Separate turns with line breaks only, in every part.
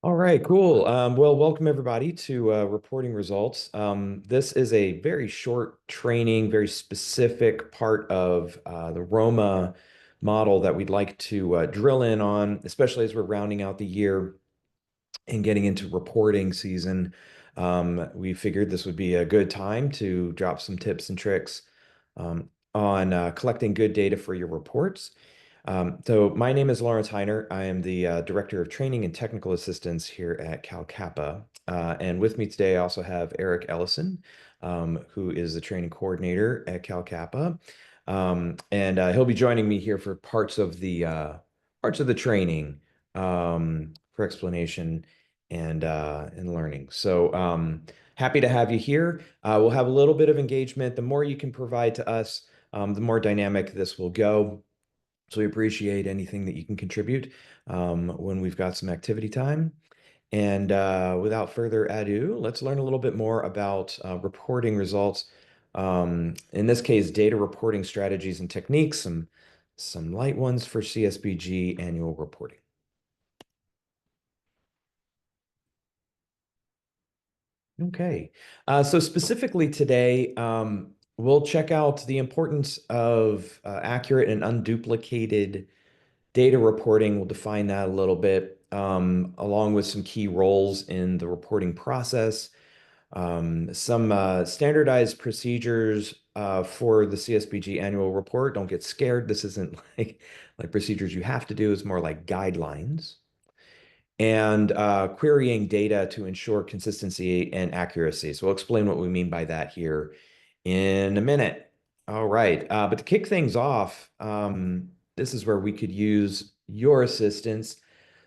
All right, cool. Well, welcome everybody to reporting results. This is a very short training, very specific part of the Roma model that we'd like to drill in on, especially as we're rounding out the year and getting into reporting season. We figured this would be a good time to drop some tips and tricks on collecting good data for your reports. So my name is Lawrence Heiner. I am the Director of Training and Technical Assistance here at Cal Kappa. And with me today, I also have Eric Ellison, who is the training coordinator at Cal Kappa. And he'll be joining me here for parts of the training for explanation and learning. So happy to have you here. We'll have a little bit of engagement. The more you can provide to us, the more dynamic this will go. So we appreciate anything that you can contribute when we've got some activity time. And without further ado, let's learn a little bit more about reporting results. In this case, data reporting strategies and techniques, some light ones for CSBG annual reporting. Okay, so specifically today, we'll check out the importance of accurate and unduplicated data reporting. We'll define that a little bit, along with some key roles in the reporting process, some standardized procedures for the CSBG annual report. Don't get scared. This isn't like procedures you have to do. It's more like guidelines. And querying data to ensure consistency and accuracy. So we'll explain what we mean by that here in a minute. All right, but to kick things off, this is where we could use your assistance.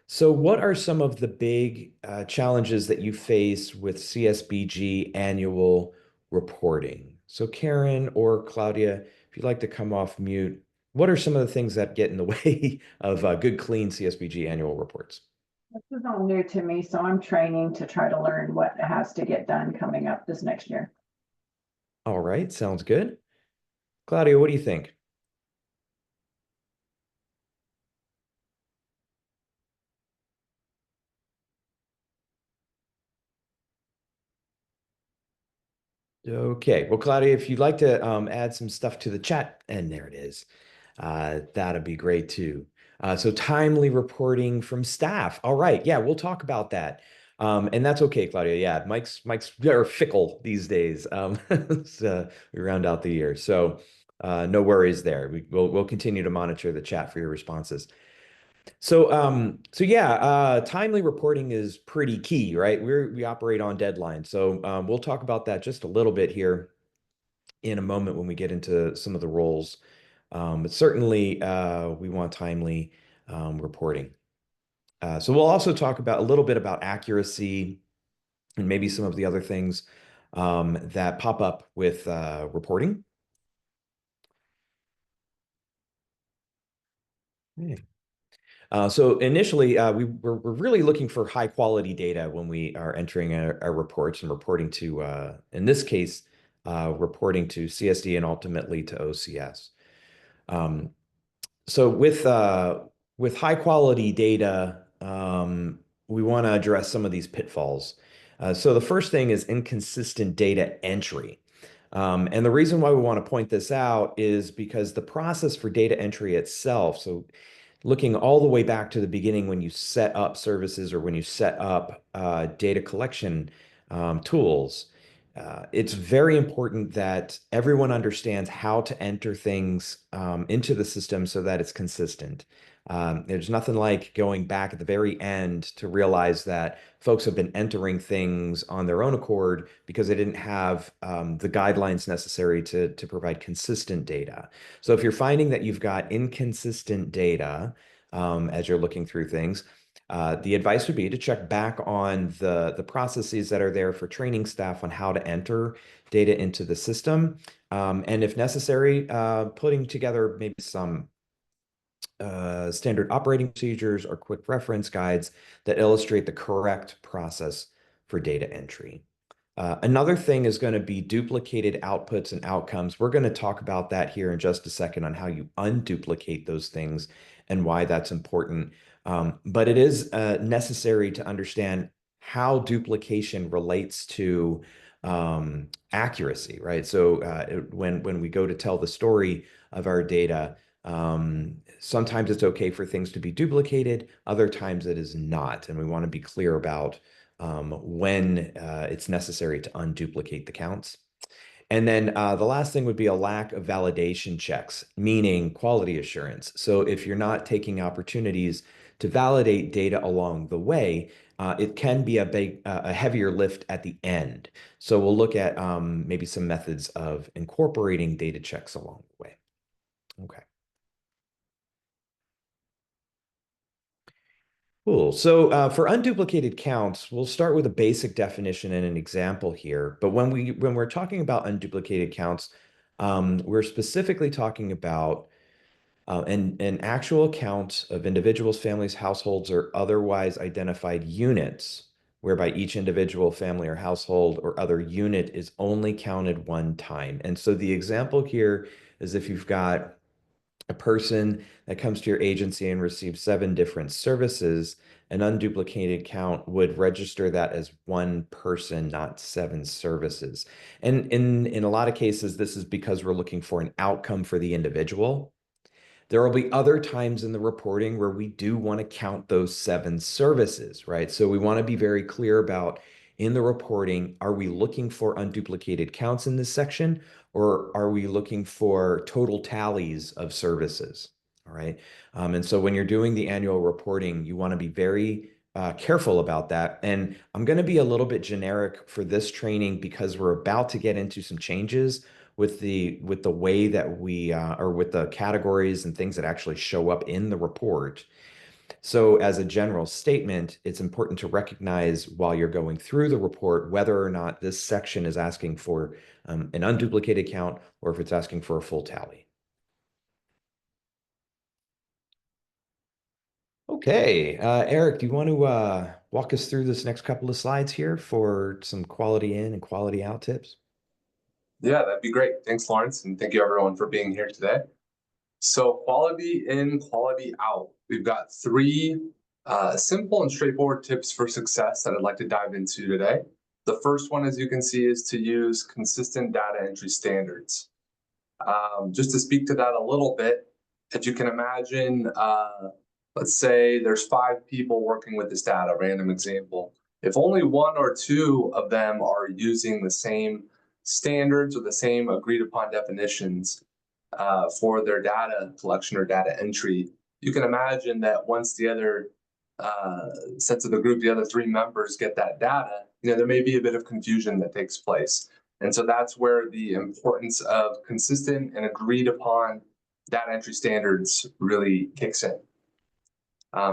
So what are some of the big challenges that you face with CSBG annual reporting? So Karen or Claudia, if you'd like to come off mute, what are some of the things that get in the way of good, clean CSBG annual reports?
This is all new to me, so I'm training to try to learn what has to get done coming up this next year.
All right, sounds good. Claudia, what do you think? Okay, well, Claudia, if you'd like to add some stuff to the chat, and there it is, that'd be great too. So timely reporting from staff. All right, yeah, we'll talk about that. And that's okay, Claudia. Yeah, Mike's are fickle these days. So we round out the year, so no worries there. We'll continue to monitor the chat for your responses. So yeah, timely reporting is pretty key, right? We operate on deadline. So we'll talk about that just a little bit here in a moment when we get into some of the roles. But certainly we want timely reporting. So we'll also talk about a little bit about accuracy and maybe some of the other things that pop up with reporting. Yeah. So initially, we're really looking for high quality data when we are entering our reports and reporting to, in this case, reporting to CSD and ultimately to OCS. So with high quality data, we want to address some of these pitfalls. So the first thing is inconsistent data entry. And the reason why we want to point this out is because the process for data entry itself, so looking all the way back to the beginning when you set up services or when you set up data collection tools, it's very important that everyone understands how to enter things into the system so that it's consistent. There's nothing like going back at the very end to realize that folks have been entering things on their own accord because they didn't have the guidelines necessary to provide consistent data. So if you're finding that you've got inconsistent data as you're looking through things, the advice would be to check back on the processes that are there for training staff on how to enter data into the system. And if necessary, putting together maybe some standard operating procedures or quick reference guides that illustrate the correct process for data entry. Another thing is going to be duplicated outputs and outcomes. We're going to talk about that here in just a second on how you unduplicate those things and why that's important. But it is necessary to understand how duplication relates to accuracy, right? So when we go to tell the story of our data, sometimes it's okay for things to be duplicated, other times it is not. And we want to be clear about when it's necessary to unduplicate the counts. And then the last thing would be a lack of validation checks, meaning quality assurance. So if you're not taking opportunities to validate data along the way, it can be a heavier lift at the end. So we'll look at maybe some methods of incorporating data checks along the way. Okay. Cool. So for unduplicated counts, we'll start with a basic definition and an example here. But when we're talking about unduplicated counts, we're specifically talking about an actual count of individuals, families, households, or otherwise identified units, whereby each individual, family, or household or other unit is only counted one time. And so the example here is if you've got a person that comes to your agency and receives 7 different services, an unduplicated count would register that as one person, not 7 services. And in a lot of cases, this is because we're looking for an outcome for the individual. There will be other times in the reporting where we do want to count those 7 services, right? So we want to be very clear about in the reporting, are we looking for unduplicated counts in this section, or are we looking for total tallies of services? All right. And so when you're doing the annual reporting, you want to be very careful about that. And I'm going to be a little bit generic for this training because we're about to get into some changes with the way that we or with the categories and things that actually show up in the report. So as a general statement, it's important to recognize while you're going through the report whether or not this section is asking for an unduplicated count or if it's asking for a full tally. Okay, Eric, do you want to walk us through this next couple of slides here for some quality in and quality out tips?
Yeah, that'd be great. Thanks, Lawrence, and thank you everyone for being here today. So quality in, quality out. We've got 3 simple and straightforward tips for success that I'd like to dive into today. The first one, as you can see, is to use consistent data entry standards. Just to speak to that a little bit, if you can imagine, let's say there's 5 people working with this data, random example. If only 1 or 2 of them are using the same standards or the same agreed upon definitions for their data collection or data entry, you can imagine that once the other sets of the group, the other 3 members get that data, there may be a bit of confusion that takes place. And so that's where the importance of consistent and agreed upon data entry standards really kicks in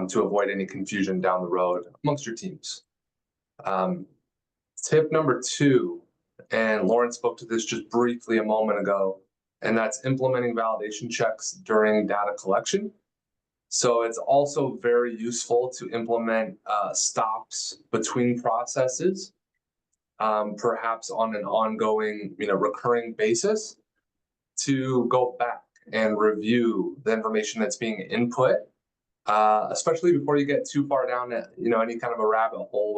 to avoid any confusion down the road amongst your teams. Tip number 2, and Lawrence spoke to this just briefly a moment ago, and that's implementing validation checks during data collection. So it's also very useful to implement stops between processes, perhaps on an ongoing, recurring basis, to go back and review the information that's being input, especially before you get too far down, any kind of a rabbit hole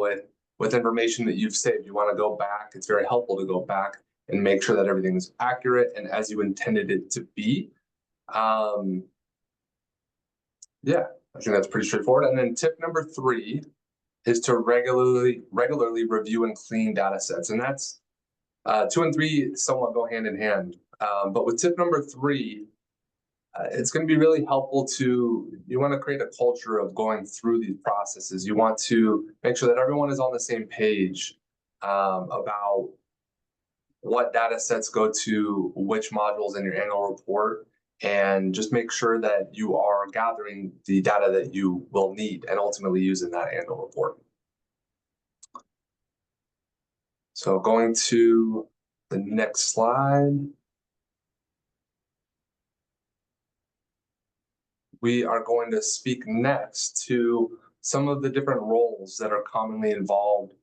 with information that you've saved. You want to go back. It's very helpful to go back and make sure that everything is accurate and as you intended it to be. Yeah, I think that's pretty straightforward. And then tip number 3 is to regularly review and clean data sets. And that's 2 and 3 somewhat go hand in hand. But with tip number 3, it's going to be really helpful you want to create a culture of going through these processes. You want to make sure that everyone is on the same page about what data sets go to which modules in your annual report, and just make sure that you are gathering the data that you will need and ultimately use in that annual report. So going to the next slide. We are going to speak next to some of the different roles that are commonly involved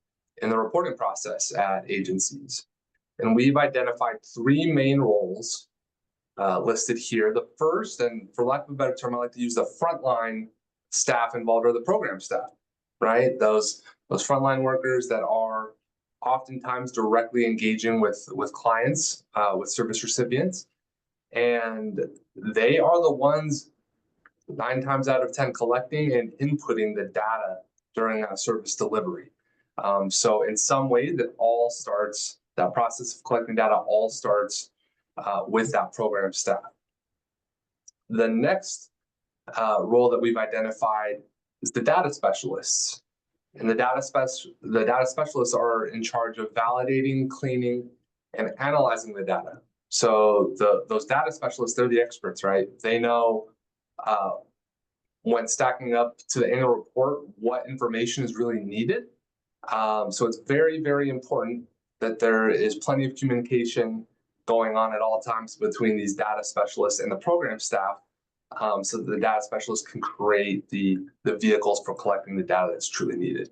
in the reporting process at agencies. And we've identified 3 main roles listed here. The first, and for lack of a better term, I like to use the frontline staff involved, or the program staff, right? Those frontline workers that are oftentimes directly engaging with clients, with service recipients, and they are the ones 9 times out of 10 collecting and inputting the data during a service delivery. So in some way, that process of collecting data all starts with that program staff. The next role that we've identified is the data specialists. And the data specialists are in charge of validating, cleaning, and analyzing the data. So those data specialists, they're the experts, right? They know when stacking up to the annual report what information is really needed. So it's very, very important that there is plenty of communication going on at all times between these data specialists and the program staff, so that the data specialists can create the vehicles for collecting the data that's truly needed.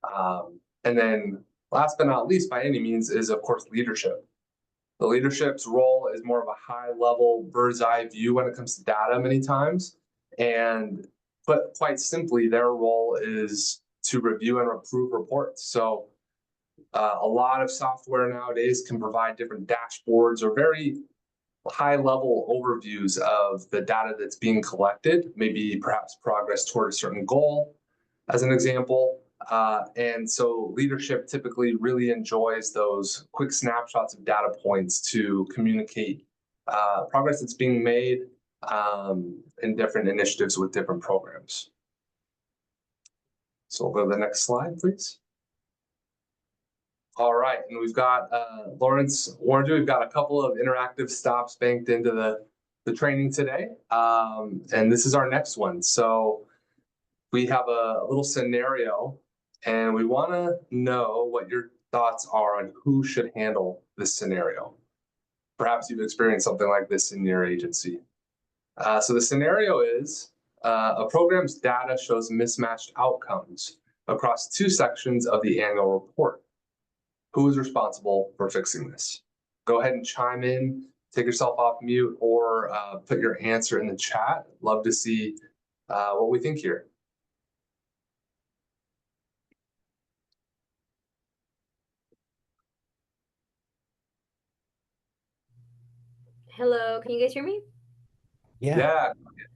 And then last but not least by any means is, of course, leadership. The leadership's role is more of a high-level bird's eye view when it comes to data many times. But quite simply, their role is to review and approve reports. So a lot of software nowadays can provide different dashboards or very high-level overviews of the data that's being collected, maybe perhaps progress toward a certain goal, as an example. And so leadership typically really enjoys those quick snapshots of data points to communicate progress that's being made in different initiatives with different programs. So we'll go to the next slide, please. All right, and we've got Lawrence warned you, we've got a couple of interactive stops banked into the training today. And this is our next one. So we have a little scenario, and we want to know what your thoughts are on who should handle this scenario. Perhaps you've experienced something like this in your agency. So the scenario is a program's data shows mismatched outcomes across 2 sections of the annual report. Who is responsible for fixing this? Go ahead and chime in, take yourself off mute, or put your answer in the chat. Love to see what we think here.
Hello, can you guys hear me?
Yeah.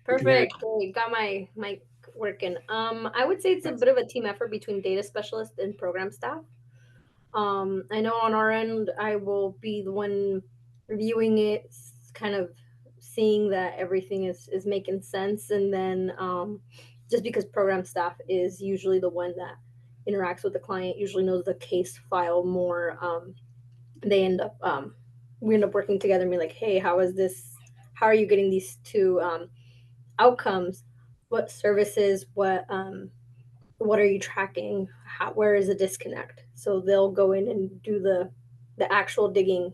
Perfect. Great. Got my mic working. I would say it's a bit of a team effort between data specialists and program staff. I know on our end, I will be the one reviewing it, kind of seeing that everything is making sense. And then just because program staff is usually the one that interacts with the client, usually knows the case file more, we end up working together and be like, hey, how are you getting these 2 outcomes? What services, what are you tracking? Where is the disconnect? So they'll go in and do the actual digging.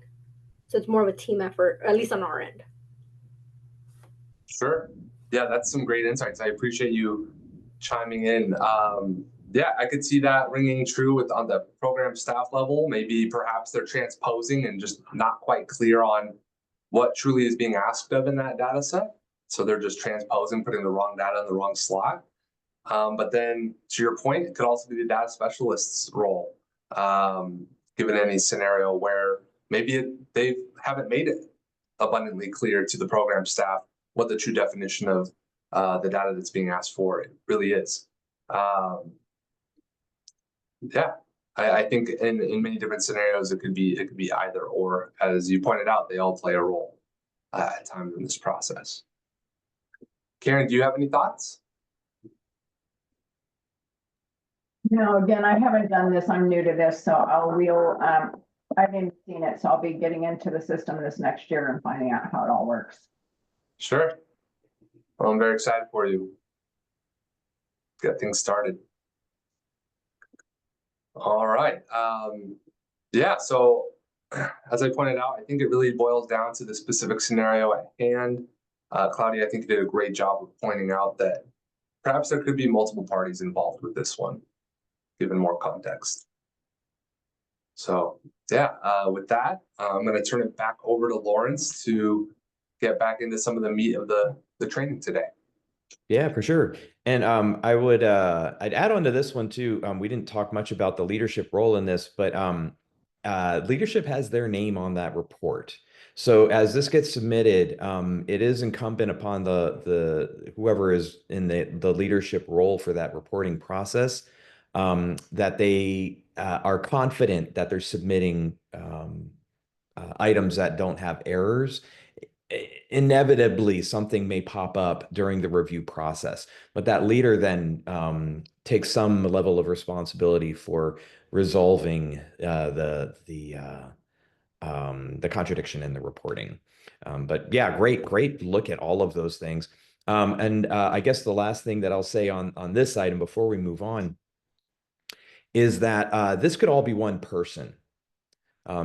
So it's more of a team effort, at least on our end.
Sure. Yeah, that's some great insights. I appreciate you chiming in. Yeah, I could see that ringing true on the program staff level. Maybe perhaps they're transposing and just not quite clear on what truly is being asked of in that data set. So they're just transposing, putting the wrong data in the wrong slot. But then to your point, it could also be the data specialist's role, given any scenario where maybe they haven't made it abundantly clear to the program staff what the true definition of the data that's being asked for it really is. Yeah, I think in many different scenarios, it could be either or. As you pointed out, they all play a role at times in this process. Karen, do you have any thoughts?
No, again, I haven't done this. I'm new to this, so I haven't seen it, so I'll be getting into the system this next year and finding out how it all works.
Sure. Well, I'm very excited for you. Get things started. All right. Yeah, so as I pointed out, I think it really boils down to the specific scenario at hand. Claudia, I think you did a great job of pointing out that perhaps there could be multiple parties involved with this one, given more context. So yeah, with that, I'm going to turn it back over to Lawrence to get back into some of the meat of the training today.
Yeah, for sure. And I'd add on to this one too. We didn't talk much about the leadership role in this, but leadership has their name on that report. So as this gets submitted, it is incumbent upon the whoever is in the leadership role for that reporting process, that they are confident that they're submitting items that don't have errors. Inevitably something may pop up during the review process, but that leader then takes some level of responsibility for resolving the contradiction in the reporting. But yeah, great look at all of those things. And I guess the last thing that I'll say on this item before we move on is that this could all be one person.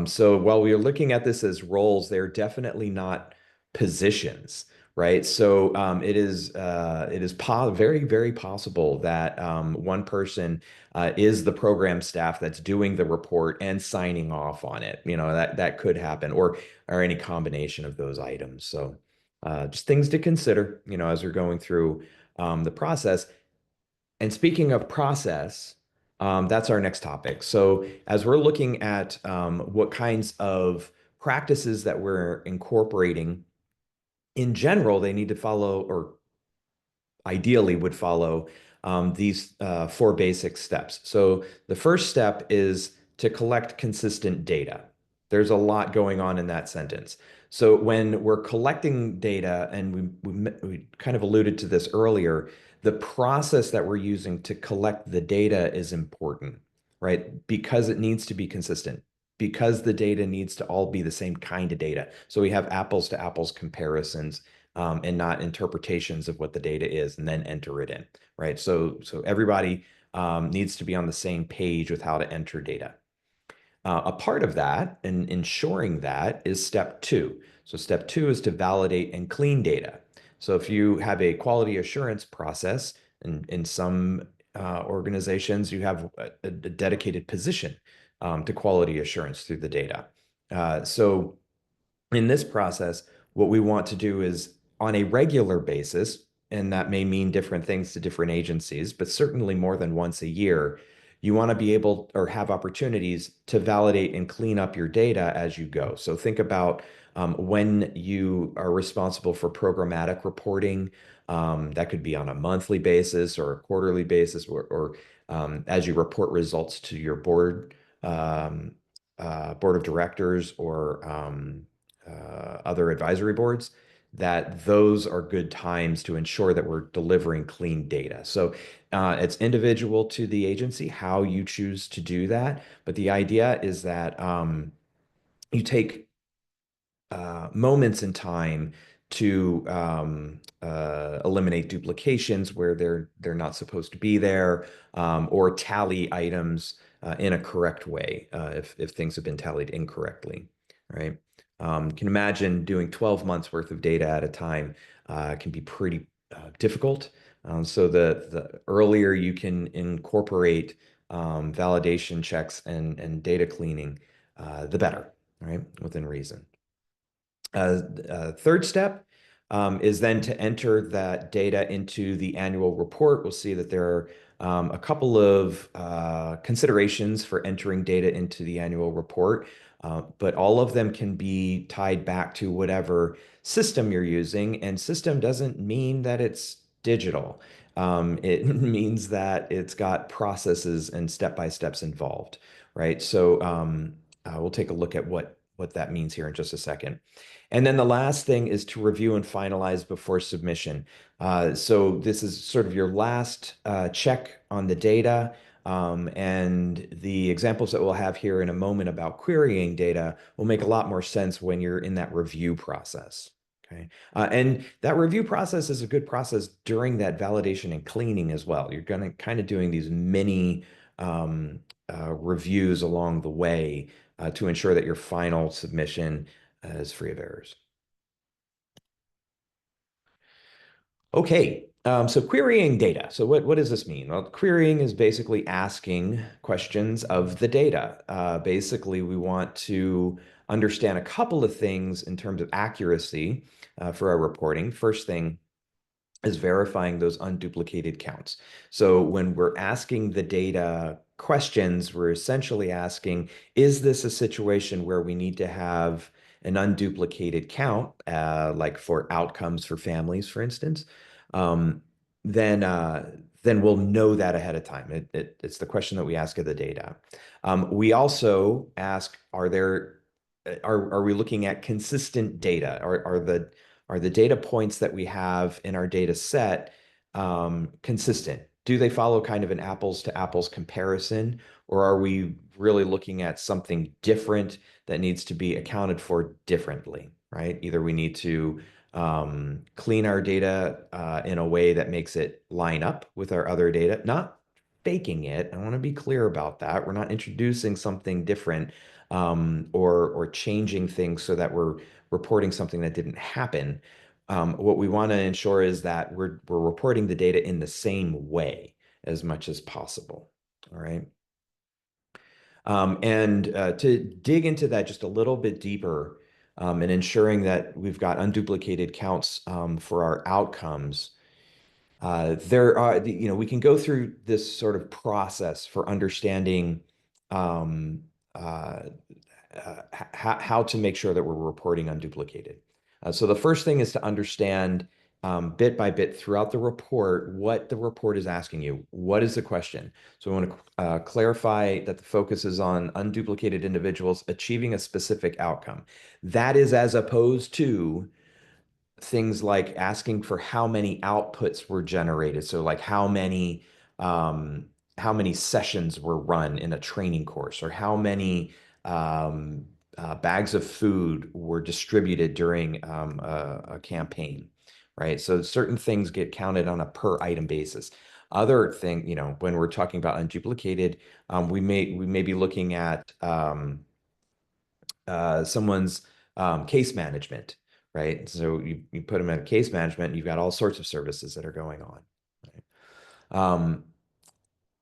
So while we are looking at this as roles, they're definitely not positions, right? So it is very possible that one person is the program staff that's doing the report and signing off on it. You know, that could happen, or any combination of those items. So just things to consider, you know, as we're going through the process. And speaking of process, that's our next topic. So as we're looking at what kinds of practices that we're incorporating, in general, they need to follow, or ideally would follow, these four basic steps. So the first step is to collect consistent data. There's a lot going on in that sentence. So when we're collecting data, and we kind of alluded to this earlier, the process that we're using to collect the data is important, right? Because it needs to be consistent, because the data needs to all be the same kind of data. So we have apples to apples comparisons, and not interpretations of what the data is and then enter it in, right? So everybody needs to be on the same page with how to enter data. A part of that, and ensuring that, is step two. So step two is to validate and clean data. So if you have a quality assurance process, and in some organizations, you have a dedicated position to quality assurance through the data. So in this process, what we want to do is, on a regular basis, and that may mean different things to different agencies, but certainly more than once a year, you want to be able, or have opportunities to validate and clean up your data as you go. So think about when you are responsible for programmatic reporting, that could be on a monthly basis or a quarterly basis, or as you report results to your board of directors, or other advisory boards, that those are good times to ensure that we're delivering clean data. So it's individual to the agency how you choose to do that, but the idea is that you take moments in time to eliminate duplications where they're not supposed to be there, or tally items in a correct way if things have been tallied incorrectly, right? You can imagine doing 12 months worth of data at a time can be pretty difficult. So the earlier you can incorporate validation checks and data cleaning, the better, right? Within reason. Third step is then to enter that data into the annual report. We'll see that there are a couple of considerations for entering data into the annual report, but all of them can be tied back to whatever system you're using. And system doesn't mean that it's digital. It means that it's got processes and step-by-steps involved, right? So we'll take a look at what that means here in just a second. And then the last thing is to review and finalize before submission. So this is sort of your last check on the data. And the examples that we'll have here in a moment about querying data will make a lot more sense when you're in that review process. Okay. And that review process is a good process during that validation and cleaning as well. You're going to kind of doing these mini reviews along the way to ensure that your final submission is free of errors. Okay, so querying data. So what does this mean? Well, querying is basically asking questions of the data. Basically, we want to understand a couple of things in terms of accuracy for our reporting. First thing is verifying those unduplicated counts. So when we're asking the data questions, we're essentially asking, is this a situation where we need to have an unduplicated count, like for outcomes for families, for instance? Um, then we'll know that ahead of time. It's the question that we ask of the data. We also ask, are we looking at consistent data? Are the data points that we have in our data set consistent? Do they follow kind of an apples to apples comparison, or are we really looking at something different that needs to be accounted for differently, right? Either we need to clean our data in a way that makes it line up with our other data, not faking it. I want to be clear about that. We're not introducing something different or changing things so that we're reporting something that didn't happen. What we want to ensure is that we're reporting the data in the same way as much as possible. All right. And to dig into that just a little bit deeper and ensuring that we've got unduplicated counts for our outcomes, we can go through this sort of process for understanding um, uh, how to make sure that we're reporting unduplicated. So the first thing is to understand bit by bit throughout the report what the report is asking you. What is the question? So we want to clarify that the focus is on unduplicated individuals achieving a specific outcome. That is as opposed to things like asking for how many outputs were generated. So like how many sessions were run in a training course, or how many bags of food were distributed during a campaign, right? So certain things get counted on a per item basis. Other thing, when we're talking about unduplicated, we may be looking at someone's case management, right? So you put them in case management, you've got all sorts of services that are going on. Right?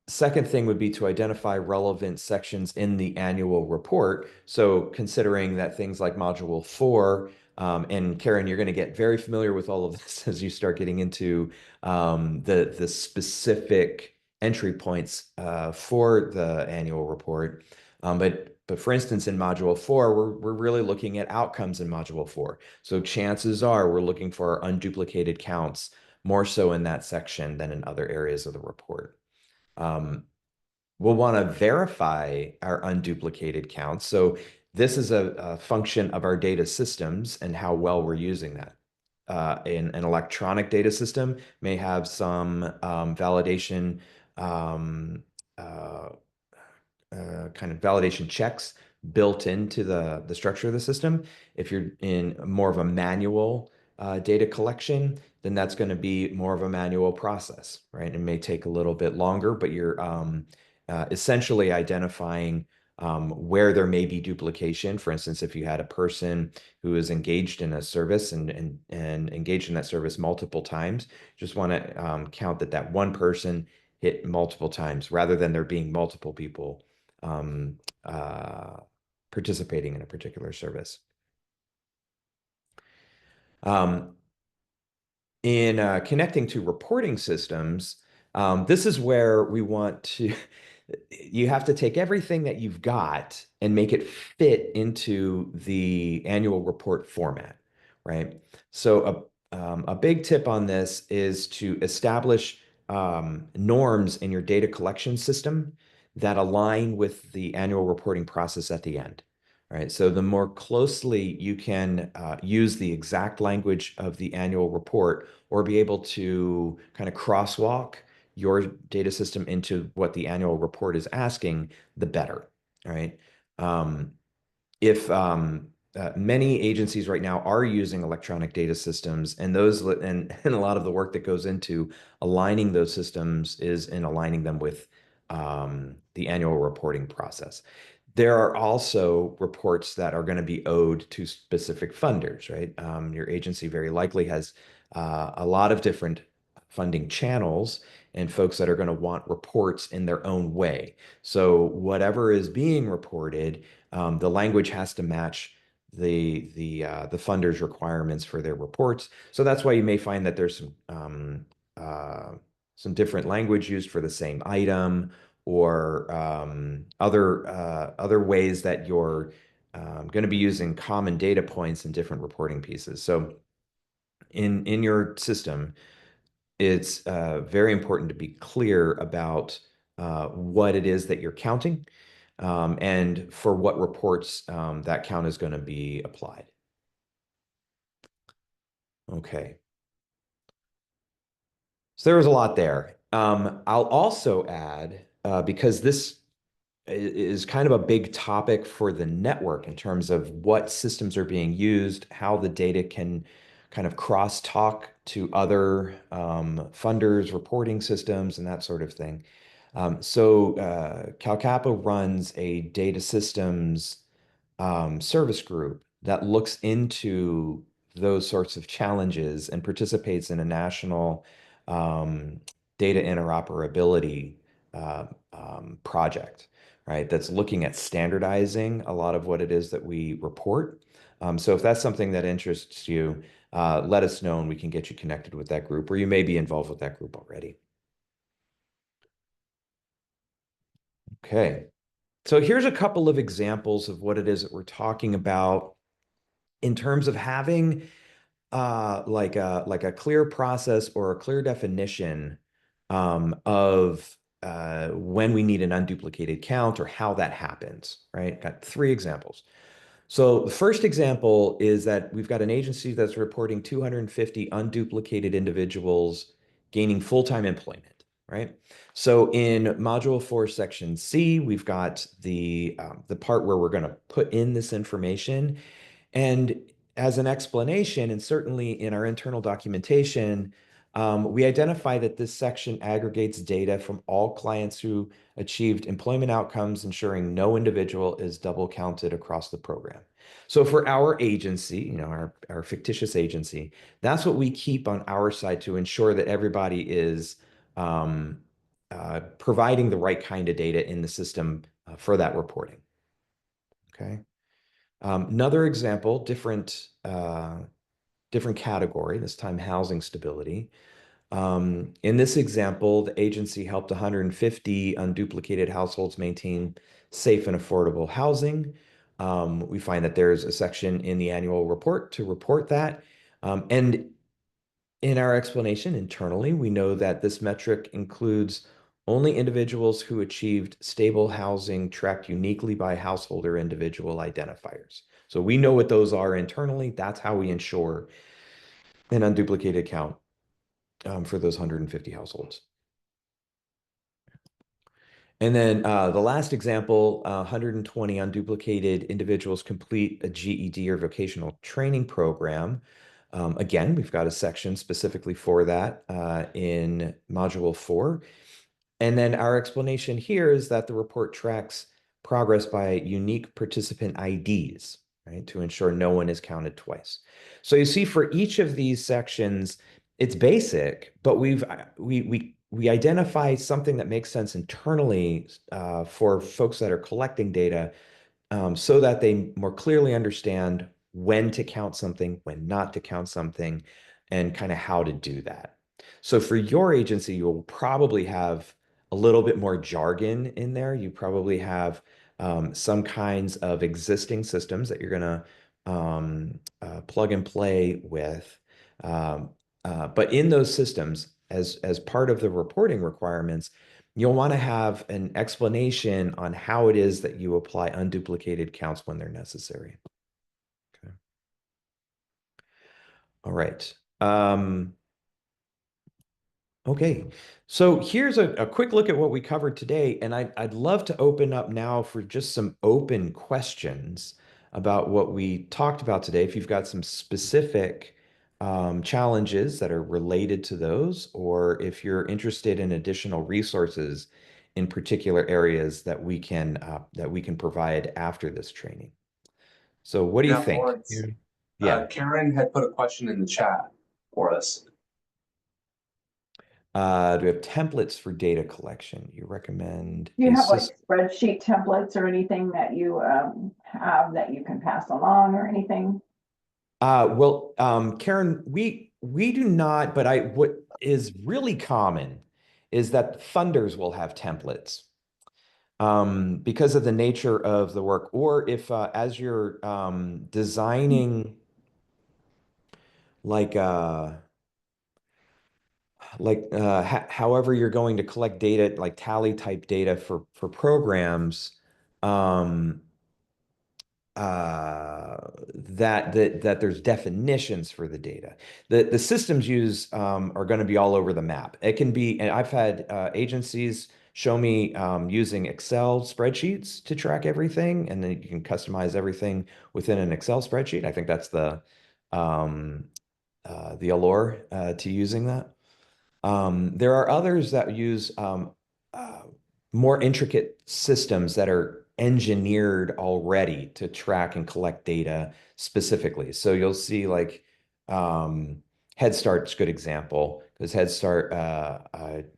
Second thing would be to identify relevant sections in the annual report. So considering that things like Module 4, and Karen, you're going to get very familiar with all of this as you start getting into the specific entry points for the annual report. But for instance, in Module 4, we're really looking at outcomes in Module 4. So chances are we're looking for unduplicated counts more so in that section than in other areas of the report. We'll want to verify our unduplicated counts. So this is a function of our data systems and how well we're using that. In an electronic data system may have some validation kind of validation checks built into the structure of the system. If you're in more of a manual data collection, then that's going to be more of a manual process, right? It may take a little bit longer, but you're essentially identifying where there may be duplication. For instance, if you had a person who is engaged in a service and engaged in that service multiple times, just want to count that one person hit multiple times rather than there being multiple people participating in a particular service. In connecting to reporting systems, this is where we want to, you have to take everything that you've got and make it fit into the annual report format, right? So a big tip on this is to establish norms in your data collection system that align with the annual reporting process at the end. Right. So the more closely you can use the exact language of the annual report or be able to kind of crosswalk your data system into what the annual report is asking, the better. All right. If many agencies right now are using electronic data systems, and a lot of the work that goes into aligning those systems is in aligning them with the annual reporting process. There are also reports that are going to be owed to specific funders, right? Your agency very likely has a lot of different funding channels and folks that are going to want reports in their own way. So whatever is being reported The language has to match the funder's requirements for their reports. So that's why you may find that there's some different language used for the same item, or other ways that you're going to be using common data points in different reporting pieces. So in your system, it's very important to be clear about what it is that you're counting, and for what reports that count is going to be applied. Okay. So there was a lot there. I'll also add, because this is kind of a big topic for the network in terms of what systems are being used, how the data can kind of cross-talk to other funders, reporting systems, and that sort of thing. So CalCAPA runs a data systems service group that looks into those sorts of challenges and participates in a national data interoperability project, right? That's looking at standardizing a lot of what it is that we report. So if that's something that interests you, let us know and we can get you connected with that group, or you may be involved with that group already. Okay. So here's a couple of examples of what it is that we're talking about in terms of having like a clear process or a clear definition of when we need an unduplicated count or how that happens, right? Got 3 examples. So the first example is that we've got an agency that's reporting 250 unduplicated individuals gaining full-time employment, right? So in Module 4, Section C, we've got the part where we're going to put in this information. And as an explanation, and certainly in our internal documentation, we identify that this section aggregates data from all clients who achieved employment outcomes, ensuring no individual is double counted across the program. So for our agency, our fictitious agency, that's what we keep on our side to ensure that everybody is providing the right kind of data in the system for that reporting. Okay. Another example, different category, this time housing stability. In this example, the agency helped 150 unduplicated households maintain safe and affordable housing. We find that there's a section in the annual report to report that. And in our explanation internally, we know that this metric includes only individuals who achieved stable housing tracked uniquely by household or individual identifiers. So we know what those are internally. That's how we ensure an unduplicated count for those 150 households. And then the last example, 120 unduplicated individuals complete a GED or vocational training program. Again, we've got a section specifically for that in Module 4. And then our explanation here is that the report tracks progress by unique participant IDs, right, to ensure no one is counted twice. So you see, for each of these sections, it's basic, but we identify something that makes sense internally for folks that are collecting data, so that they more clearly understand when to count something, when not to count something, and kind of how to do that. So for your agency, you'll probably have a little bit more jargon in there. You probably have some kinds of existing systems that you're going to plug and play with. But in those systems, as part of the reporting requirements, you'll want to have an explanation on how it is that you apply unduplicated counts when they're necessary. Okay. All right. Okay, so here's a quick look at what we covered today, and I'd love to open up now for just some open questions about what we talked about today. If you've got some specific challenges that are related to those, or if you're interested in additional resources in particular areas that we can provide after this training. So what do you think?
Lawrence,
Yeah.
Karen had put a question in the chat for us.
Do we have templates for data collection? You recommend
Do you
a
have like
system?
spreadsheet templates or anything that you have that you can pass along or anything?
Well, Karen, we do not, but what is really common is that funders will have templates because of the nature of the work, or if as you're designing like however you're going to collect data, like tally type data for programs, um, that there's definitions for the data. The systems used are going to be all over the map. It can be, and I've had agencies show me using Excel spreadsheets to track everything, and then you can customize everything within an Excel spreadsheet. I think that's um, the allure to using that. There are others that use uh, more intricate systems that are engineered already to track and collect data specifically. So you'll see like Head Start's a good example because Head Start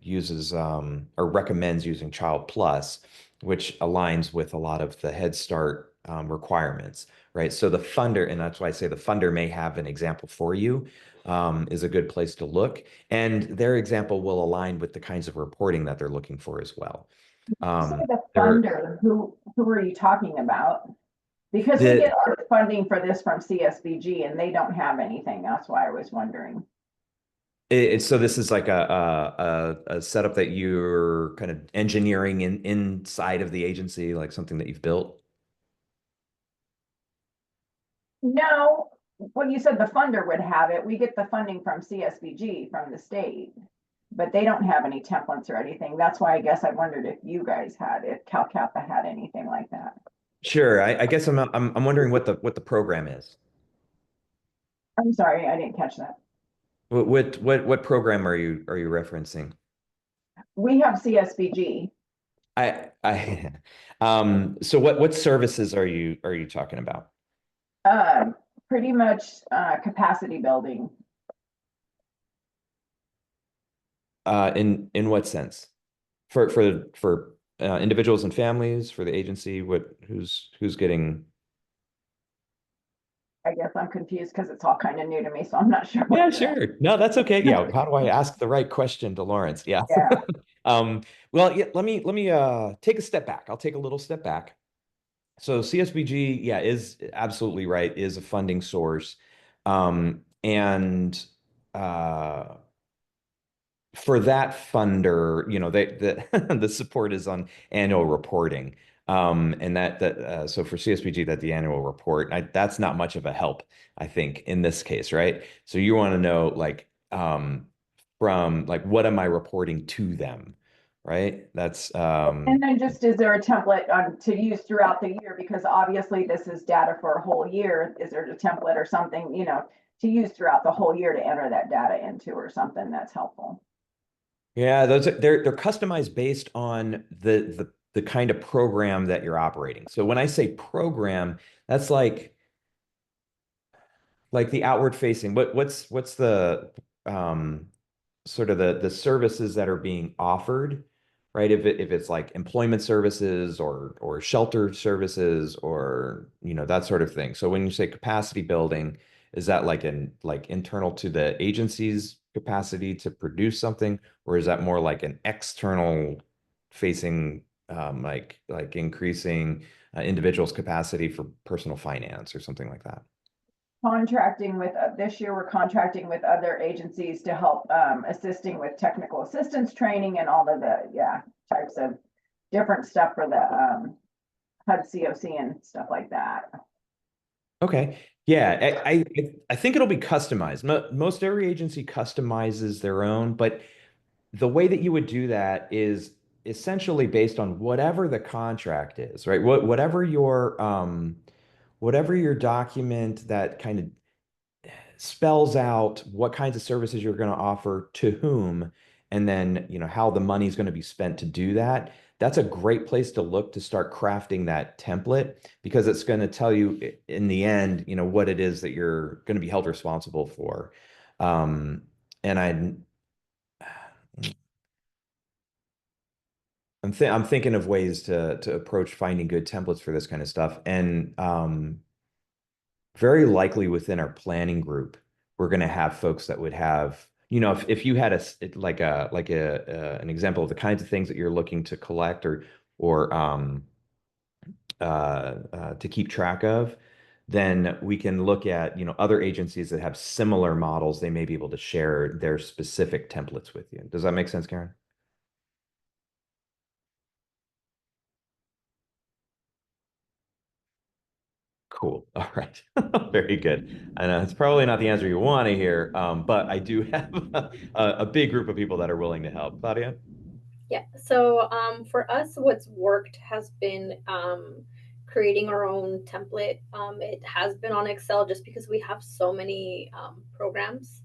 uses or recommends using Child Plus, which aligns with a lot of the Head Start requirements, right? So the funder, and that's why I say the funder may have an example for you, is a good place to look. And their example will align with the kinds of reporting that they're looking for as well.
Say the
There,
funder, who are you talking about? Because we get
the
our funding for this from CSBG and they don't have anything. That's why I was wondering.
so this is like a setup that you're kind of engineering inside of the agency, like something that you've built.
No, when you said the funder would have it, we get the funding from CSBG from the state. But they don't have any templates or anything. That's why I guess I wondered if you guys had, if CalCappa had anything like that.
Sure. I guess I'm wondering what the program is.
I'm sorry, I didn't catch that.
What program are you referencing?
We have CSBG,
I so what services are you talking about?
um, pretty much capacity building.
In what sense? For individuals and families, for the agency, who's getting?
I guess I'm confused because it's all kind of new to me, so I'm not sure
Yeah,
what you're at.
sure. No, that's okay. Yeah, how do I ask the right question to Lawrence? Yeah.
Yeah,
Well, yeah, let me take a step back. I'll take a little step back. So CSBG, yeah, is absolutely right, is a funding source. And for that funder, the support is on annual reporting. And so for CSBG, that the annual report, that's not much of a help, I think, in this case, right? So you want to know like from like what am I reporting to them, right? That's
and then just, is there a template to use throughout the year? Because obviously this is data for a whole year. Is there a template or something, to use throughout the whole year to enter that data into or something that's helpful?
Yeah, they're customized based on the kind of program that you're operating. So when I say program, that's like the outward facing. What's the um sort of the services that are being offered, right? If it's like employment services or shelter services or that sort of thing. So when you say capacity building, is that like internal to the agency's capacity to produce something, or is that more like an external facing like increasing individuals' capacity for personal finance or something like that?
Contracting with, this year, we're contracting with other agencies to help, assisting with technical assistance training and all of the, types of different stuff for the, HUD COC and stuff like that.
Okay. Yeah, I think it'll be customized. Most every agency customizes their own, but the way that you would do that is essentially based on whatever the contract is, right? Whatever your document that kind of spells out what kinds of services you're going to offer to whom, and then how the money is going to be spent to do that. That's a great place to look to start crafting that template because it's going to tell you in the end, what it is that you're going to be held responsible for. And I'm thinking of ways to approach finding good templates for this kind of stuff. And very likely within our planning group, we're going to have folks that would have, if you had an example of the kinds of things that you're looking to collect or to keep track of, then we can look at, other agencies that have similar models. They may be able to share their specific templates with you. Does that make sense, Karen? Cool. All right. Very good. I know it's probably not the answer you want to hear, but I do have a big group of people that are willing to help. Claudia?
Yeah. So for us, what's worked has been creating our own template. It has been on Excel just because we have so many programs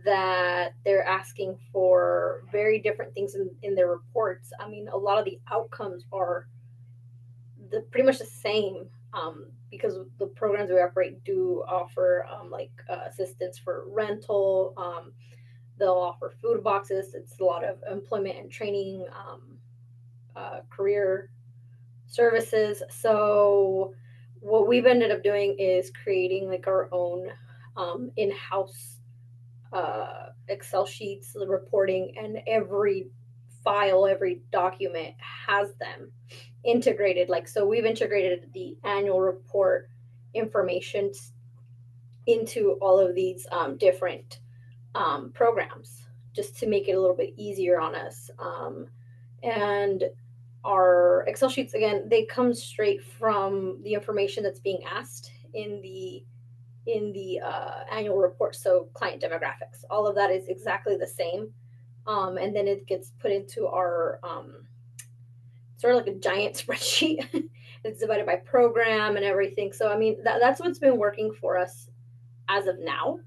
that they're asking for very different things in their reports. I mean, a lot of the outcomes are pretty much the same because the programs we operate do offer assistance for rental. They'll offer food boxes. It's a lot of employment and training, career services. So what we've ended up doing is creating like our own in-house Excel sheets, the reporting, and every file, every document has them integrated. Like, so we've integrated the annual report information into all of these different programs just to make it a little bit easier on us. And our Excel sheets, again, they come straight from the information that's being asked in the annual report. So client demographics, all of that is exactly the same. And then it gets put into our sort of like a giant spreadsheet. It's divided by program and everything. So I mean, that's what's been working for us as of now.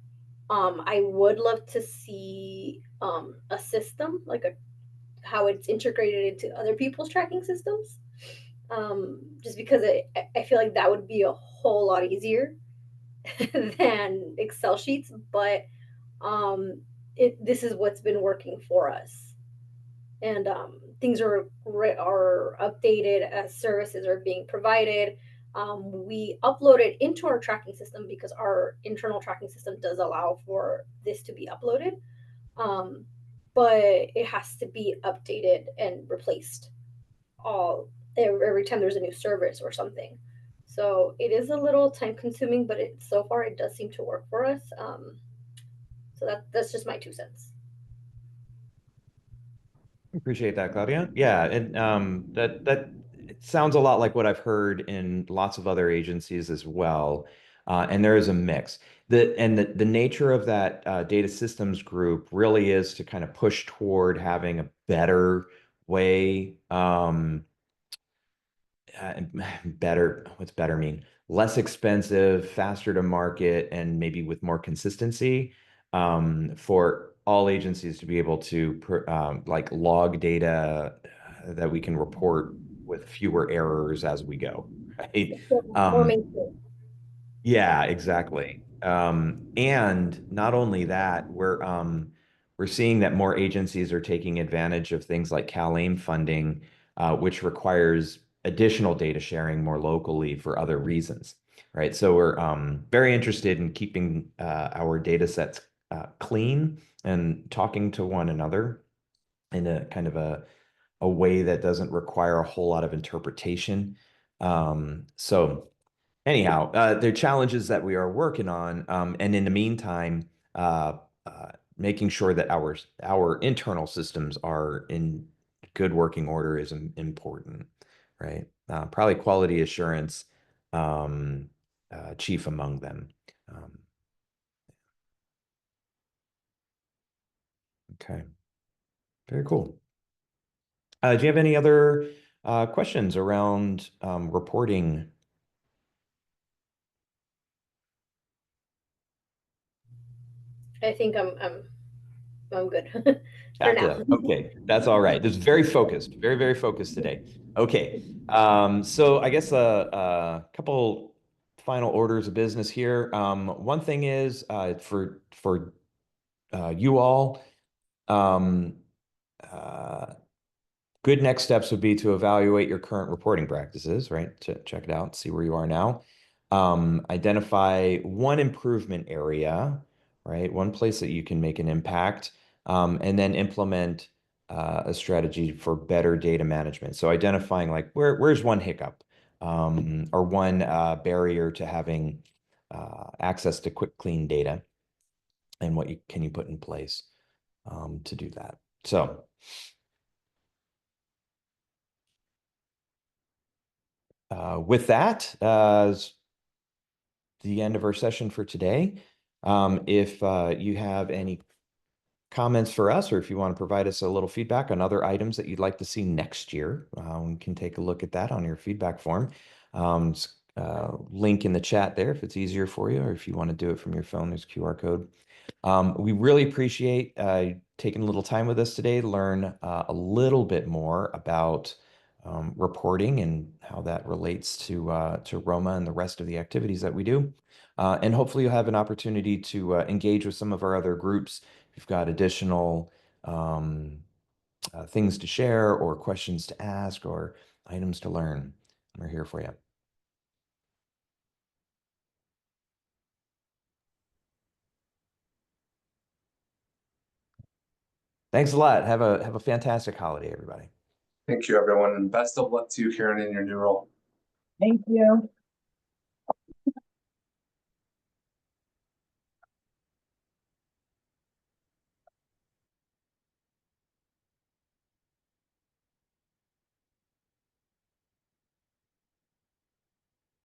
I would love to see a system like how it's integrated into other people's tracking systems. Just because I feel like that would be a whole lot easier than Excel sheets, but this is what's been working for us, and things are updated as services are being provided. We upload it into our tracking system because our internal tracking system does allow for this to be uploaded, but it has to be updated and replaced every time there's a new service or something. So it is a little time consuming, but so far it does seem to work for us. So that's just my 2 cents.
Appreciate that, Claudia. Yeah, and that it sounds a lot like what I've heard in lots of other agencies as well. And there is a mix. The nature of that data systems group really is to kind of push toward having a better way, what's better mean? Less expensive, faster to market, and maybe with more consistency for all agencies to be able to like log data that we can report with fewer errors as we go, right?
More mainstream.
Yeah, exactly. And not only that, we're seeing that more agencies are taking advantage of things like CalAIM funding, which requires additional data sharing more locally for other reasons, right? So we're very interested in keeping our data sets clean and talking to one another in a kind of a way that doesn't require a whole lot of interpretation. So anyhow, there are challenges that we are working on, and in the meantime, making sure that our internal systems are in good working order is important, right? Probably quality assurance, chief among them. Okay, very cool. Do you have any other questions around reporting?
I think I'm good for now.
Okay, that's all right. This is very focused, very, very focused today. Okay, so I guess a couple final orders of business here. One thing is for you all, good next steps would be to evaluate your current reporting practices, right? To check it out, see where you are now. Identify one improvement area, right? One place that you can make an impact, and then implement a strategy for better data management. So identifying like where's one hiccup, or one barrier to having access to quick, clean data, and what can you put in place to do that. So with that, is the end of our session for today. If you have any comments for us, or if you want to provide us a little feedback on other items that you'd like to see next year, we can take a look at that on your feedback form. Link in the chat there if it's easier for you, or if you want to do it from your phone, there's QR code. We really appreciate taking a little time with us today to learn a little bit more about reporting and how that relates to Roma and the rest of the activities that we do. And hopefully you'll have an opportunity to engage with some of our other groups. If you've got additional things to share or questions to ask or items to learn, we're here for you. Thanks a lot. Have a fantastic holiday, everybody.
Thank you, everyone, and best of luck to you, Karen, in your new role.
Thank you.